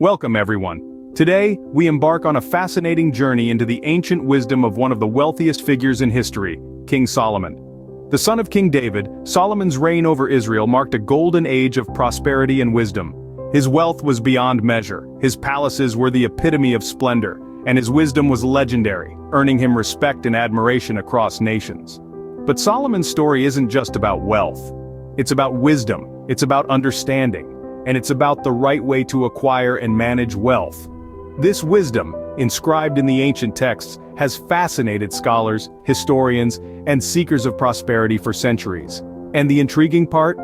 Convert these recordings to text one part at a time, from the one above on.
Welcome everyone. Today, we embark on a fascinating journey into the ancient wisdom of one of the wealthiest figures in history, King Solomon. The son of King David, Solomon's reign over Israel marked a golden age of prosperity and wisdom. His wealth was beyond measure, his palaces were the epitome of splendor, and his wisdom was legendary, earning him respect and admiration across nations. But Solomon's story isn't just about wealth. It's about wisdom, it's about understanding, and it's about the right way to acquire and manage wealth. This wisdom, inscribed in the ancient texts, has fascinated scholars, historians, and seekers of prosperity for centuries. And the intriguing part?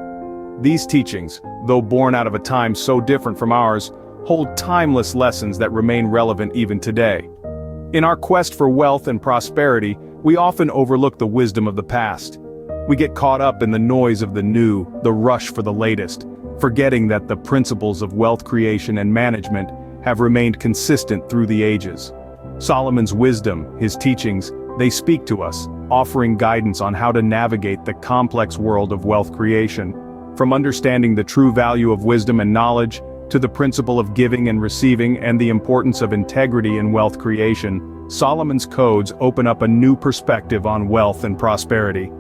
These teachings, though born out of a time so different from ours, hold timeless lessons that remain relevant even today. In our quest for wealth and prosperity, we often overlook the wisdom of the past. We get caught up in the noise of the new, the rush for the latest, forgetting that the principles of wealth creation and management have remained consistent through the ages. Solomon's wisdom, his teachings, they speak to us, offering guidance on how to navigate the complex world of wealth creation. From understanding the true value of wisdom and knowledge, to the principle of giving and receiving and the importance of integrity in wealth creation, Solomon's codes open up a new perspective on wealth and prosperity.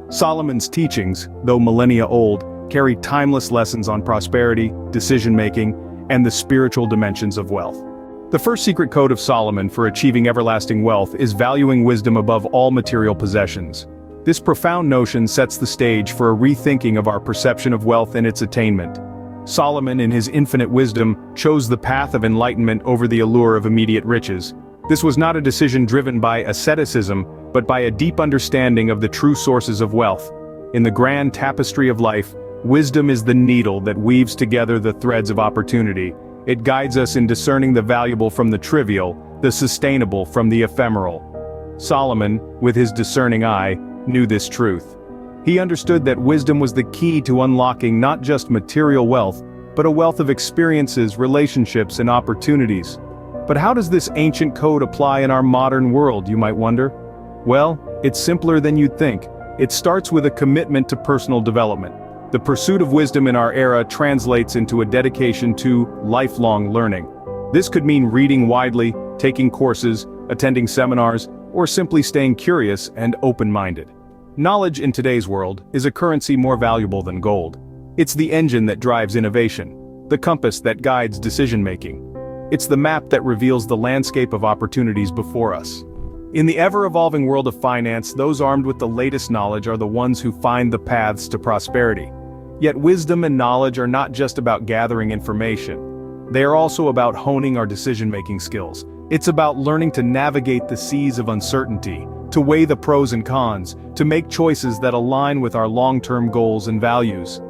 Solomon's teachings, though millennia old, carry timeless lessons on prosperity, decision-making, and the spiritual dimensions of wealth. The first secret code of Solomon for achieving everlasting wealth is valuing wisdom above all material possessions. This profound notion sets the stage for a rethinking of our perception of wealth and its attainment. Solomon, in his infinite wisdom, chose the path of enlightenment over the allure of immediate riches. This was not a decision driven by asceticism, but by a deep understanding of the true sources of wealth. In the grand tapestry of life, wisdom is the needle that weaves together the threads of opportunity. It guides us in discerning the valuable from the trivial, the sustainable from the ephemeral. Solomon, with his discerning eye, knew this truth. He understood that wisdom was the key to unlocking not just material wealth, but a wealth of experiences, relationships, and opportunities. But how does this ancient code apply in our modern world, you might wonder? Well, it's simpler than you'd think. It starts with a commitment to personal development. The pursuit of wisdom in our era translates into a dedication to lifelong learning. This could mean reading widely, taking courses, attending seminars, or simply staying curious and open-minded. Knowledge in today's world is a currency more valuable than gold. It's the engine that drives innovation, the compass that guides decision-making. It's the map that reveals the landscape of opportunities before us. In the ever-evolving world of finance, those armed with the latest knowledge are the ones who find the paths to prosperity. Yet wisdom and knowledge are not just about gathering information. They are also about honing our decision-making skills. It's about learning to navigate the seas of uncertainty, to weigh the pros and cons, to make choices that align with our long-term goals and values.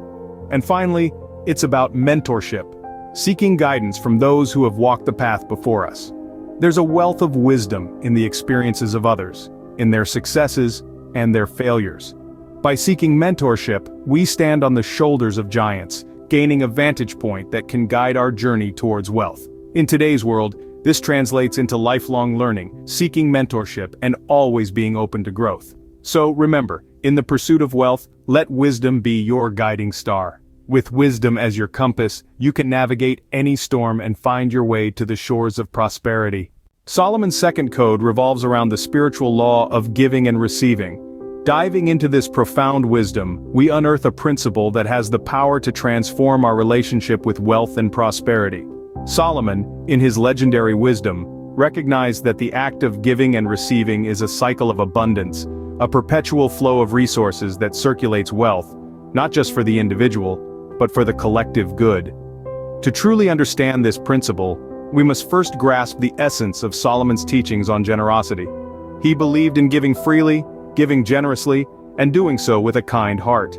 And finally, it's about mentorship, seeking guidance from those who have walked the path before us. There's a wealth of wisdom in the experiences of others, in their successes and their failures. By seeking mentorship, we stand on the shoulders of giants, gaining a vantage point that can guide our journey towards wealth. In today's world, this translates into lifelong learning, seeking mentorship, and always being open to growth. So remember, in the pursuit of wealth, let wisdom be your guiding star. With wisdom as your compass, you can navigate any storm and find your way to the shores of prosperity. Solomon's second code revolves around the spiritual law of giving and receiving. Diving into this profound wisdom, we unearth a principle that has the power to transform our relationship with wealth and prosperity. Solomon, in his legendary wisdom, recognized that the act of giving and receiving is a cycle of abundance, a perpetual flow of resources that circulates wealth, not just for the individual, but for the collective good. To truly understand this principle, we must first grasp the essence of Solomon's teachings on generosity. He believed in giving freely, giving generously, and doing so with a kind heart.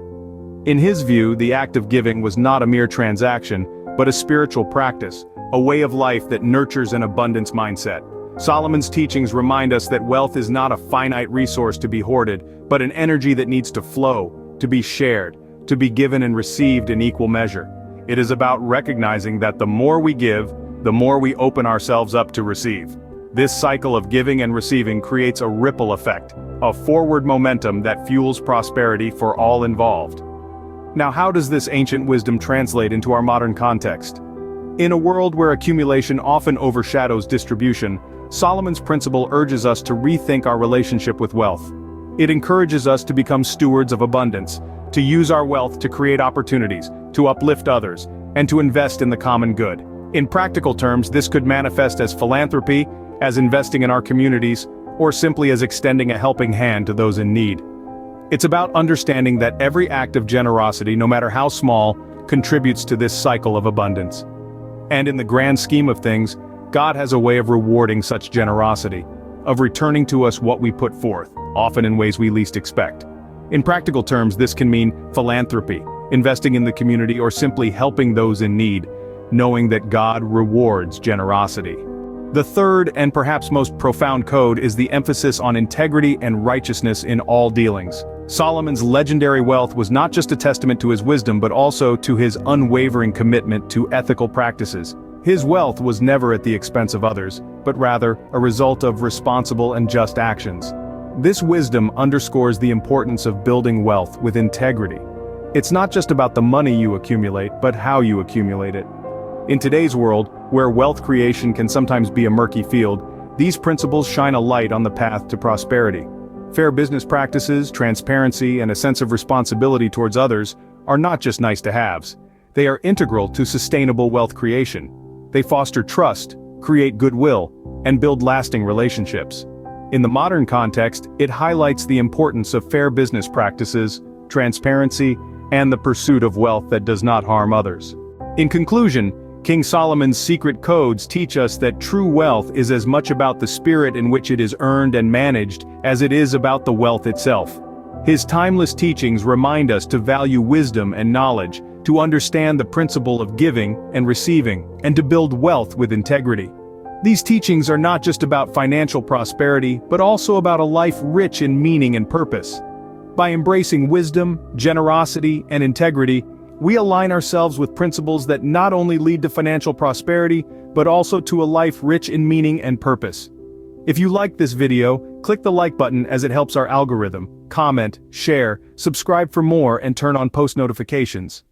In his view, the act of giving was not a mere transaction, but a spiritual practice, a way of life that nurtures an abundance mindset. Solomon's teachings remind us that wealth is not a finite resource to be hoarded, but an energy that needs to flow, to be shared, to be given and received in equal measure. It is about recognizing that the more we give, the more we open ourselves up to receive. This cycle of giving and receiving creates a ripple effect, a forward momentum that fuels prosperity for all involved. Now, how does this ancient wisdom translate into our modern context? In a world where accumulation often overshadows distribution, Solomon's principle urges us to rethink our relationship with wealth. It encourages us to become stewards of abundance, to use our wealth to create opportunities, to uplift others, and to invest in the common good. In practical terms, this could manifest as philanthropy, as investing in our communities, or simply as extending a helping hand to those in need. It's about understanding that every act of generosity, no matter how small, contributes to this cycle of abundance. And in the grand scheme of things, God has a way of rewarding such generosity, of returning to us what we put forth, often in ways we least expect. In practical terms, this can mean philanthropy, investing in the community, or simply helping those in need, knowing that God rewards generosity. The third and perhaps most profound code is the emphasis on integrity and righteousness in all dealings. Solomon's legendary wealth was not just a testament to his wisdom but also to his unwavering commitment to ethical practices. His wealth was never at the expense of others, but rather a result of responsible and just actions. This wisdom underscores the importance of building wealth with integrity. It's not just about the money you accumulate, but how you accumulate it. In today's world, where wealth creation can sometimes be a murky field, these principles shine a light on the path to prosperity. Fair business practices, transparency, and a sense of responsibility towards others are not just nice-to-haves. They are integral to sustainable wealth creation. They foster trust, create goodwill, and build lasting relationships. In the modern context, it highlights the importance of fair business practices, transparency, and the pursuit of wealth that does not harm others. In conclusion, King Solomon's secret codes teach us that true wealth is as much about the spirit in which it is earned and managed as it is about the wealth itself. His timeless teachings remind us to value wisdom and knowledge, to understand the principle of giving and receiving, and to build wealth with integrity. These teachings are not just about financial prosperity, but also about a life rich in meaning and purpose. By embracing wisdom, generosity, and integrity, we align ourselves with principles that not only lead to financial prosperity, but also to a life rich in meaning and purpose. If you liked this video, click the like button as it helps our algorithm. Comment, share, subscribe for more, and turn on post notifications.